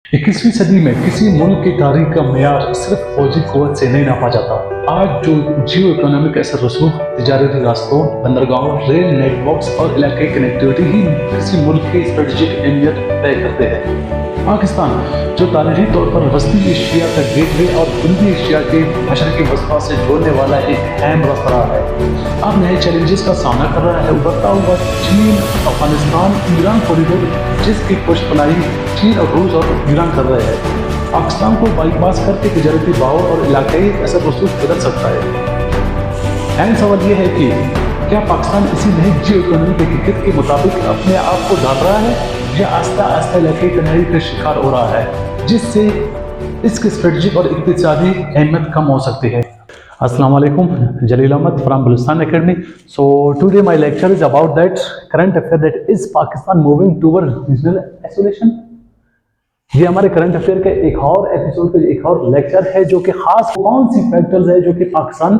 21वीं सदी में किसी मुल्क की तारीख का मेयार सिर्फ फौजी कुव्वत से नहीं नापा जाता। आज जो जियो इकोनॉमिक असर रसूख, तजारती रास्तों, बंदरगाहों, रेल नेटवर्क्स और इलाके कनेक्टिविटी ही किसी मुल्क की स्ट्रेटेजिक अहमियत तय करते हैं। पाकिस्तान, जो तारीखी तौर पर वस्ती एशिया का गेटवे और पूर्वी एशिया के मशरकी वस्ता से जोड़ने वाला एक अहम रास्ता रहा है, अब नए चैलेंजेस का सामना कर रहा है। उभरता हुआ चीन, अफगानिस्तान, ईरान कॉरिडोर, जिसकी पुष्टपनाही चीन और रूस और ईरान कर रहे हैं, पाकिस्तान को बाईपास करके तजारती बाहर और इलाकाई असर रसूख बदल सकता है। अहम सवाल यह है कि क्या पाकिस्तान इसी नई जियो इकोनॉमिक हकीकत के मुताबिक अपने आप को ढाल रहा है या आस्ता आस्ता इलाके कनारी का शिकार हो रहा है, जिससे इसकी स्ट्रेटजिक और इक्तिसादी अहमियत कम हो सकती है। अस्सलाम वालेकुम, Jalil Ahmed from Balochistan academy. So today my lecture is about that current affair, that is Pakistan moving toward regional isolation। ये हमारे करंट अफेयर के एक और एपिसोड का एक और लेक्चर है, जो कि खास कौन सी फैक्टर्स है जो कि पाकिस्तान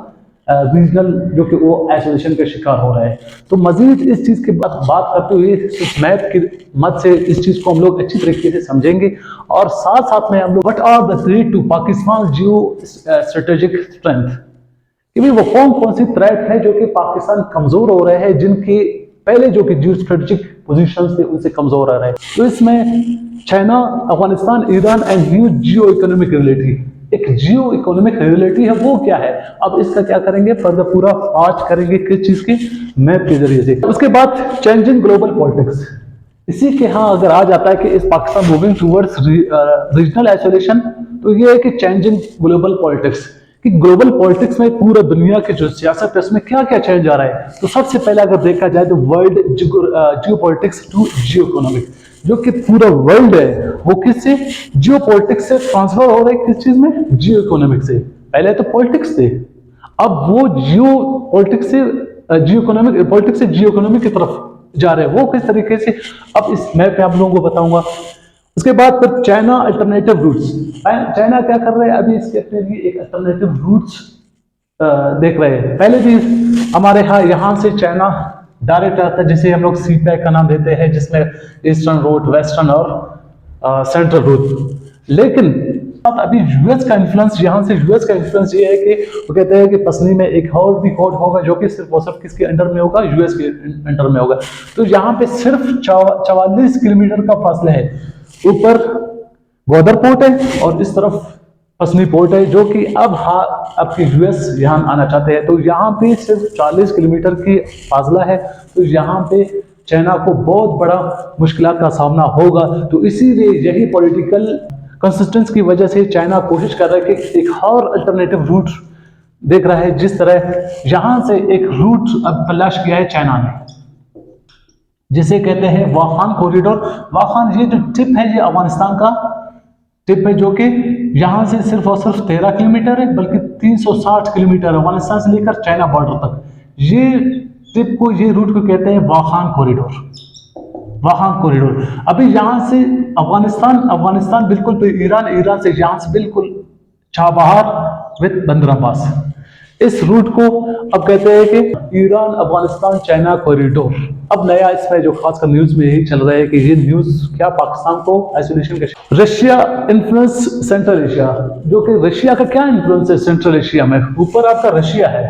रीजनल जो कि वो आइसोलेशन का शिकार हो रहा है। तो मजीद इस चीज़ की बात करते हुए इस मैप की मद से इस चीज़ को हम लोग अच्छी तरीके से समझेंगे, और साथ साथ में हम लोग what are the threat to Pakistan geo strategic strength, कि भी वो कौन कौन सी थ्रेट है जो कि पाकिस्तान कमजोर हो रहे हैं, जिनके पहले जो कि जियो स्ट्रेटेजिक पोजीशंस थे उनसे कमजोर आ रहे हैं। तो इसमें China, Afghanistan, Iran and new Jio economic relative, एक जियो इकोनॉमिक रियलिटी है, वो क्या है। अब इसका क्या करेंगे, फर्दर पूरा आज करेंगे किस चीज के मैप के जरिए से। उसके बाद चेंजिंग ग्लोबल पॉलिटिक्स, इसी के यहाँ अगर आ जाता है कि इस Pakistan moving towards regional isolation, तो ये है कि चेंजिंग ग्लोबल पॉलिटिक्स, कि ग्लोबल पॉलिटिक्स में पूरा दुनिया की जो सियासत है उसमें क्या क्या चेंज आ रहा है। तो सबसे पहले अगर देखा जाए तो world geo politics to geo economic, जो कि पूरा वर्ल्ड है वो किससे, जियो पॉलिटिक्स से ट्रांसफर हो रहा है किस चीज में, जियो इकोनॉमिक से। पहले तो पॉलिटिक्स थे, अब वो जियो पॉलिटिक्स से जियो इकोनॉमिक, पॉलिटिक्स से जियो इकोनॉमिक की तरफ जा रहे हैं। वो किस तरीके से, अब इस मैप पे आप लोगों को बताऊंगा। उसके बाद फिर चाइना अल्टरनेटिव रूट्स, चाइना क्या कर रहे हैं, अभी इसके अपने लिए एक अल्टरनेटिव रूट्स देख रहे हैं। पहले भी हमारे यहाँ से चाइना डायरेक्ट आता है, जिसे हम लोग सी पैक का नाम देते हैं, जिसमें ईस्टर्न रूट, वेस्टर्न और सेंट्रल रूट। लेकिन अभी यूएस का इन्फ्लुएंस, यहाँ से यूएस का इन्फ्लुएंस ये है कि वो कहते हैं कि पसनी में एक और भी कोड होगा जो कि सिर्फ और सिर्फ किसके अंडर में होगा, यूएस के अंडर में होगा। तो यहाँ पे सिर्फ 44 किलोमीटर का फासला है। ऊपर ग्वादर पोर्ट है और इस तरफ पसनी पोर्ट है, जो कि अब आपके यूएस यहाँ आना चाहते हैं। तो यहाँ पे सिर्फ 40 किलोमीटर की फासला है, तो यहाँ पे चाइना को बहुत बड़ा मुश्किलात का सामना होगा। तो इसीलिए यही पॉलिटिकल कंसिस्टेंस की वजह से चाइना कोशिश कर रहा है कि एक और अल्टरनेटिव रूट देख रहा है, जिस तरह यहाँ से एक रूट अब तलाश किया है चाइना ने, जिसे कहते हैं वाखान कॉरिडोर। वाखान ये जो टिप है, ये अफगानिस्तान का टिप है, जो कि यहाँ से सिर्फ और सिर्फ 13 किलोमीटर है, बल्कि 360 किलोमीटर अफगानिस्तान से लेकर चाइना बॉर्डर तक। ये टिप को, ये रूट को कहते हैं वाखान कॉरिडोर, वाखान कॉरिडोर। अभी यहाँ से अफगानिस्तान बिल्कुल पे ईरान से यहाँ से बिल्कुल चाबहार विद बंदर अब्बास, इस रूट को अब कहते हैं कि ईरान अफगानिस्तान चाइना कॉरिडोर। अब नया इसमें जो खासकर न्यूज में यही चल रहा है कि ये न्यूज क्या पाकिस्तान को आइसोलेशन का, रशिया इन्फ्लुएंस सेंट्रल एशिया, जो कि रशिया का क्या इन्फ्लुएंस है सेंट्रल एशिया में। ऊपर आपका रशिया है,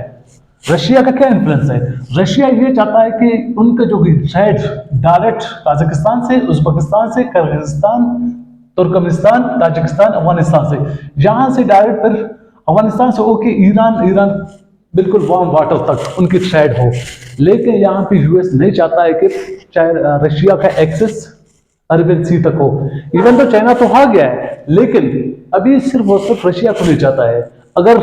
रशिया का क्या इन्फ्लुएंस है, रशिया ये चाहता है कि उनका जो ट्रेड डायरेक्ट ताजिकिस्तान से, उज्बेकिस्तान से, किर्गिस्तान, तुर्कमेनिस्तान, ताजिकिस्तान, अफगानिस्तान से, यहाँ से डायरेक्ट फिर अफगानिस्तान से ओके ईरान बिल्कुल वार्म वाटर तक उनकी ट्रेड हो। लेकिन यहाँ पे यूएस नहीं चाहता है कि रशिया का एक्सेस अरबियन सी तक हो। इवन तो चाइना तो आ गया है, लेकिन अभी सिर्फ और सिर्फ रशिया को नहीं चाहता है। अगर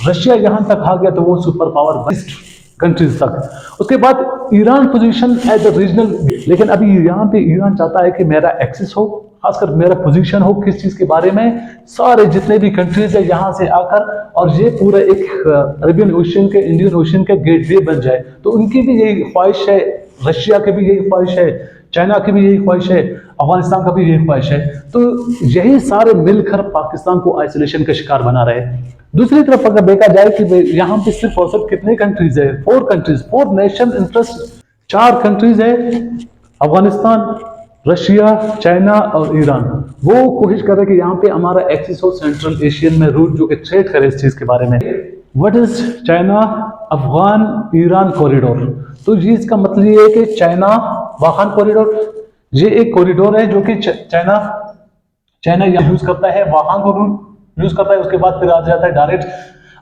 रशिया यहाँ तक आ गया तो वो सुपर पावर बेस्ट कंट्रीज तक। उसके बाद Iran position as a regional, लेकिन अभी यहाँ पे ईरान चाहता है कि मेरा एक्सेस हो, खासकर मेरा पोजीशन हो किस चीज के बारे में, सारे जितने भी कंट्रीज है यहाँ से आकर, और ये पूरा एक अरेबियन ओशियन के, इंडियन ओशियन के गेटवे बन जाए। तो उनकी भी यही ख्वाहिश है, रशिया की भी यही ख्वाहिश है, चाइना की भी यही ख्वाहिश है, अफगानिस्तान का भी यही ख्वाहिश है। तो यही सारे मिलकर पाकिस्तान को आइसोलेशन का शिकार बना रहे हैं। दूसरी तरफ अगर देखा जाए कि यहाँ पे सिर्फ और सिर्फ कितने कंट्रीज है, 4 कंट्रीज, 4 नेशन इंटरेस्ट, 4 कंट्रीज है, अफगानिस्तान, रशिया, चाइना और ईरान वो कोशिश कर रहे हैं कि यहाँ पे हमारा एक्सिस हो सेंट्रल एशियन में रूट जो कि ट्रेड करे इस चीज के बारे में। What is China Afghan Iran corridor? तो ये इसका मतलब ये है कि चाइना वाखान कॉरिडोर, ये एक कॉरिडोर है जो कि चाइना यहाँ यूज करता है, वाखान को यूज करता है, उसके बाद फिर आ जाता है डायरेक्ट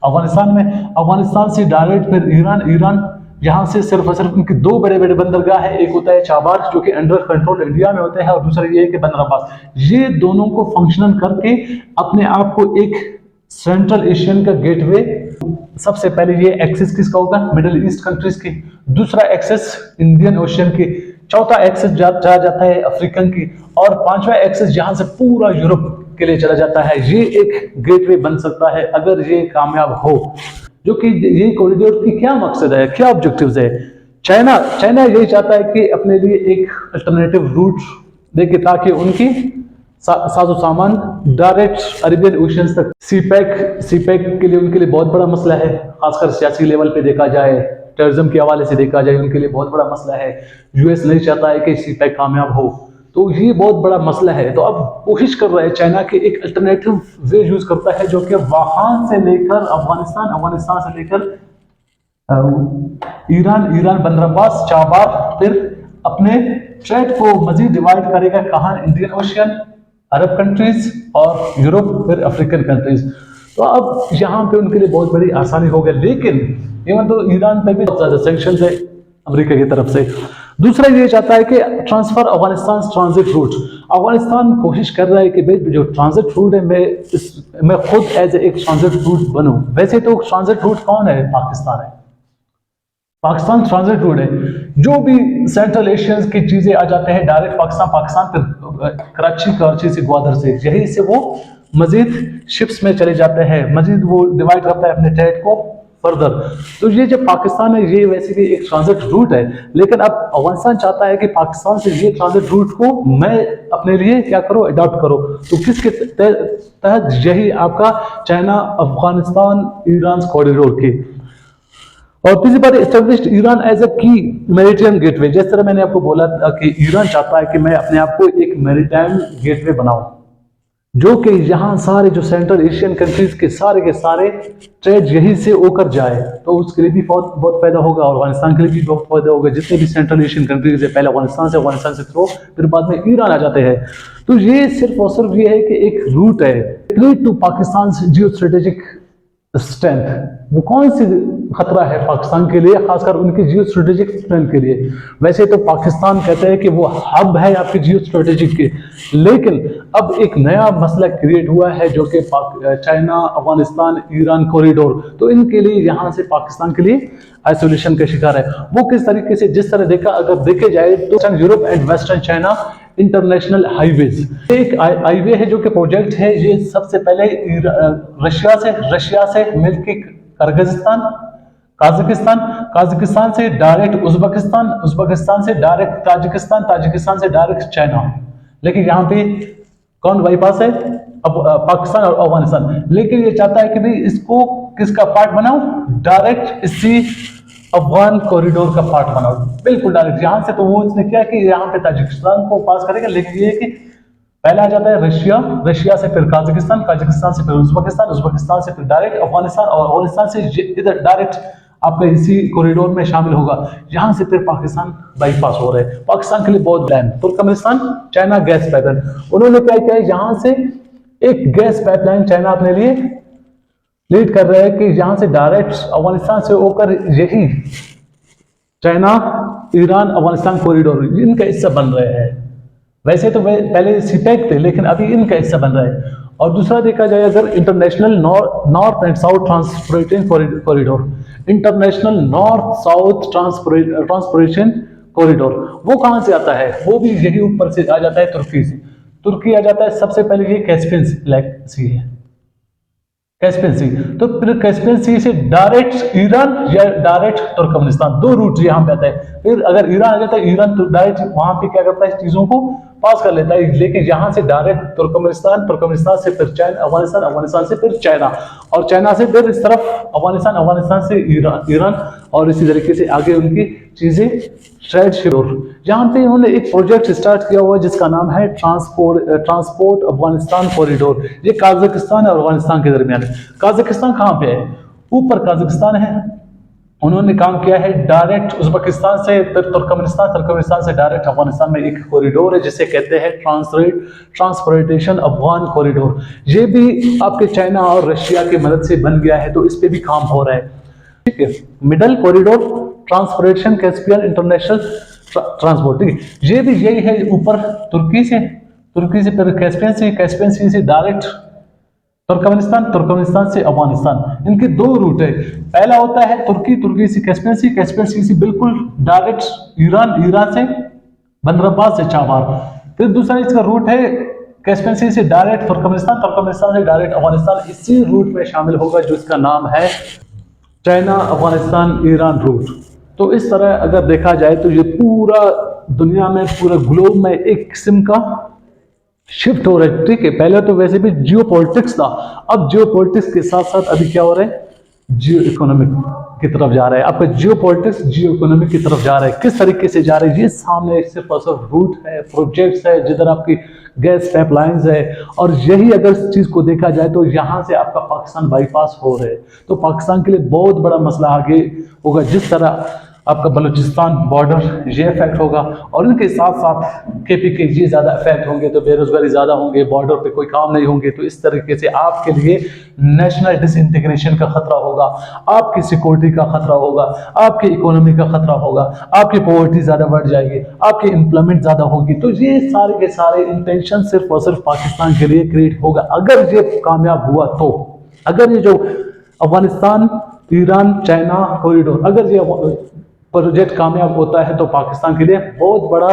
अफगानिस्तान में, अफगानिस्तान से डायरेक्ट फिर ईरान यहाँ से सिर्फ और सिर्फ उनके दो बड़े बड़े बंदरगाह है, एक होता है चाबार जो कि अंडर कंट्रोल इंडिया में होता है और दूसरा ये है कि बंदर अब्बास। ये दोनों को फंक्शनल करके अपने आप को एक सेंट्रल एशियन का गेटवे, सबसे पहले ये एक्सेस किसका होगा? मिडिल ईस्ट कंट्रीज की, दूसरा एक्सेस इंडियन ओशियन की, चौथा एक्सेस जाता है अफ्रीकन की, और पांचवा एक्सेस यहां से पूरा यूरोप के लिए चला जाता है। ये एक गेटवे बन सकता है अगर ये कामयाब हो। जो कि ये कॉरिडोर की क्या मकसद है, क्या ऑब्जेक्टिव्स है? चाइना यही चाहता है कि अपने लिए एक अल्टरनेटिव रूट देखे ताकि उनकी साजो सामान डायरेक्ट अरेबियन ओशियन तक। सीपैक के लिए उनके लिए बहुत बड़ा मसला है, खासकर सियासी लेवल पे देखा जाए, टेररिज्म के हवाले से देखा जाए, उनके लिए बहुत बड़ा मसला है। यूएस नहीं चाहता है कि सीपैक कामयाब हो, तो ये बहुत बड़ा मसला है। तो अब कोशिश कर रहा है चाइना के एक अल्टरनेटिव वे यूज करता है जो कि वहां से लेकर अफगानिस्तान से लेकर ईरान बंदर अब्बास, चाबार, फिर अपने ट्रेड को मजीद डिवाइड करेगा कहाँ? इंडियन ओशियन, अरब कंट्रीज और यूरोप, फिर अफ्रीकन कंट्रीज। तो अब यहाँ पे उनके लिए बहुत बड़ी आसानी हो गई। लेकिन इवन तो ईरान पे भी बहुत ज्यादा सैंक्शन है अमेरिका की तरफ से। दूसरा ये चाहता है कि transfer Afghanistan transit route. Afghanistan कोशिश कर रहा है कि भाई जो ट्रांजिट रूट है मैं खुद एज एक ट्रांजिट रूट बनूं। वैसे तो ट्रांजिट रूट कौन है? पाकिस्तान है। पाकिस्तान ट्रांजिट रूट है। जो भी सेंट्रल एशियन की चीजें आ जाते हैं डायरेक्ट पाकिस्तान फिर कराची से ग्वादर से, यही से वो मजीद शिप्स में चले जाते हैं, मजीद वो डिवाइड करता है अपने ट्रेड को फर्दर। तो ये जो पाकिस्तान है ये वैसे भी एक ट्रांजिट रूट है, लेकिन अब अफगानिस्तान चाहता है कि पाकिस्तान से ये ट्रांजिट रूट को मैं अपने लिए क्या करो, अडॉप्ट करो। तो किसके तहत? यही आपका चाइना अफगानिस्तान ईरान कॉरिडोर की। और तीसरी बात, एस्टेब्लिश्ड ईरान एज ए की मैरिटाइम गेटवे। जिस तरह मैंने आपको बोला था कि ईरान चाहता है कि मैं अपने आप को एक मैरिटाइम गेटवे बनाऊं, जो कि यहाँ सारे जो सेंट्रल एशियन कंट्रीज के सारे ट्रेड यहीं से होकर जाए, तो उसके लिए भी बहुत फायदा होगा और अफगानिस्तान के लिए भी बहुत फायदा होगा। जितने भी सेंट्रल एशियन कंट्रीज है, पहले अफगानिस्तान से थ्रो, फिर बाद में ईरान आ जाते हैं। तो ये सिर्फ और सिर्फ ये है कि एक रूट है to Pakistan geo strategic strength. वो कौन सी खतरा है पाकिस्तान के लिए, खासकर उनकी जियो स्ट्रेटेजिक स्ट्रेंथ के लिए? वैसे तो पाकिस्तान कहते हैं कि वो हब है आपके जियो स्ट्रेटेजिक के, लेकिन अब एक नया मसला क्रिएट हुआ है जो कि चाइना अफगानिस्तान ईरान कॉरिडोर। तो इनके लिए यहाँ से पाकिस्तान के लिए आइसोलेशन का शिकार है। वो किस तरीके से? जिस तरह अगर देखे जाए तो Europe and western China international highways, एक हाईवे है जो कि प्रोजेक्ट है। ये सबसे पहले रशिया से मिलकर काजाकिस्तान से डायरेक्ट उज्बेकिस्तान से डायरेक्ट ताजिकिस्तान से डायरेक्ट चाइना। लेकिन यहाँ पे कौन बाईपास है? अब पाकिस्तान और अफगानिस्तान। लेकिन ये चाहता है कि भाई इसको किसका पार्ट बनाओ? डायरेक्ट इसी अफगान कॉरिडोर का पार्ट बनाओ, बिल्कुल डायरेक्ट यहां से। तो वो इसने क्या कि यहाँ पे ताजिकिस्तान को पास करेगा, लेकिन ये कि पहला आ जाता है रशिया से फिर काजाकिस्तान से फिर उज्बेकिस्तान से फिर डायरेक्ट अफगानिस्तान, और अफगानिस्तान से इधर डायरेक्ट आपका इसी कॉरिडोर में शामिल होगा। यहां से फिर पाकिस्तान बाईपास हो रहे हैं। पाकिस्तान के लिए बहुत plan. Turkmenistan China gas pipeline, उन्होंने क्या किया है, यहां से एक गैस पाइपलाइन चाइना अपने लिए लीड कर रहे हैं कि यहां से डायरेक्ट अफगानिस्तान से होकर यही चाइना ईरान अफगानिस्तान कॉरिडोर इनका हिस्सा बन रहे हैं। वैसे तो पहले सीपैक थे, लेकिन अभी इनका हिस्सा बन रहा है। और दूसरा देखा जाए अगर international north and south transportation corridor, international north south transportation corridor, वो कहां से आता है? वो भी यही ऊपर से आ जाता है, तुर्की से। तुर्की आ जाता है सबसे पहले, ये कैस्पियन ब्लैक सी है, कैस्पियन सी। तो फिर कैस्पियन सी से डायरेक्ट ईरान या डायरेक्ट तुर्कमेनिस्तान, दो रूट यहाँ पे आता है। फिर अगर ईरान आ जाता है, ईरान तो डायरेक्ट वहां पे क्या करता है, चीजों को पास कर लेता है। लेकिन यहाँ से डायरेक्ट तुर्कमेनिस्तान से फिर चाइना, अफगानिस्तान से फिर चाइना, और चाइना से फिर इस तरफ अफगानिस्तान से ईरान, और इसी तरीके से आगे उनकी चीजें ट्रेड शिरोर, जहां पे उन्होंने एक प्रोजेक्ट स्टार्ट किया हुआ है जिसका नाम है ट्रांसपोर्ट अफगानिस्तान कॉरिडोर। ये काजाकिस्तान और अफगानिस्तान के दरमियान है। काजाकिस्तान कहाँ पे है? ऊपर काजाकिस्तान है। उन्होंने काम किया है डायरेक्ट उज्बेकिस्तान से तुर्कमेनिस्तान, तुर्कमेनिस्तान से डायरेक्ट अफगानिस्तान में एक कॉरिडोर है जिसे कहते हैं ट्रांसपोर्टेशन अफगान कॉरिडोर। ये भी आपके चाइना और रशिया की मदद से बन गया है, तो इस पे भी काम हो रहा है। ठीक है, middle corridor transportation Caspian international transport, ठीक है, ये भी यही है। ऊपर तुर्की से फिर कैस्पियन सी से डायरेक्ट तुर्कमेनिस्तान, तुर्कमेनिस्तान से अफगानिस्तान। इनके दो रूट है। पहला होता है तुर्की से कैस्पियन सी से बिल्कुल डायरेक्ट ईरान से बंदरअब्बास से चाबार। फिर दूसरा इसका रूट है कैस्पियन सी से डायरेक्ट तुर्कमेनिस्तान, तुर्कमेनिस्तान से डायरेक्ट अफगानिस्तान। इसी रूट में शामिल होगा जो इसका नाम है चाइना अफगानिस्तान ईरान रूट। तो इस तरह अगर देखा जाए तो ये पूरा दुनिया में, पूरे ग्लोब में एक किस्म का शिफ्ट हो रहा है। ठीक है, पहले तो वैसे भी जियो पॉलिटिक्स था, अब जियो पॉलिटिक्स के साथ साथ अभी क्या हो रहा है, जियो इकोनॉमिक की तरफ जा रहा है। आपका जियो पॉलिटिक्स जियो इकोनॉमिक की तरफ जा रहा है। किस तरीके से जा रहा है? ये सामने सिर्फ और सिर्फ रूट है, प्रोजेक्ट्स है, जिधर आपकी गैस पाइपलाइंस है। और यही अगर इस चीज को देखा जाए तो यहां से आपका पाकिस्तान बाईपास हो रहे हैं, तो पाकिस्तान के लिए बहुत बड़ा मसला आगे होगा। जिस तरह आपका बलूचिस्तान बॉर्डर ये इफेक्ट होगा, और इनके साथ साथ KPK ये ज़्यादा इफेक्ट होंगे, तो बेरोजगारी ज़्यादा होंगे, बॉर्डर पे कोई काम नहीं होंगे। तो इस तरीके से आपके लिए नेशनल डिसइंटीग्रेशन का खतरा होगा, आपकी सिक्योरिटी का खतरा होगा, आपकी इकोनॉमी का खतरा होगा, आपकी पॉवर्टी ज़्यादा बढ़ जाएगी, आपकी एम्प्लॉयमेंट ज़्यादा होगी। तो ये सारे के सारे इंटेंशन सिर्फ और सिर्फ पाकिस्तान के लिए क्रिएट होगा अगर ये कामयाब हुआ। तो अगर ये जो अफगानिस्तान ईरान चाइना कॉरिडोर अगर ये प्रोजेक्ट कामयाब होता है तो पाकिस्तान के लिए बहुत बड़ा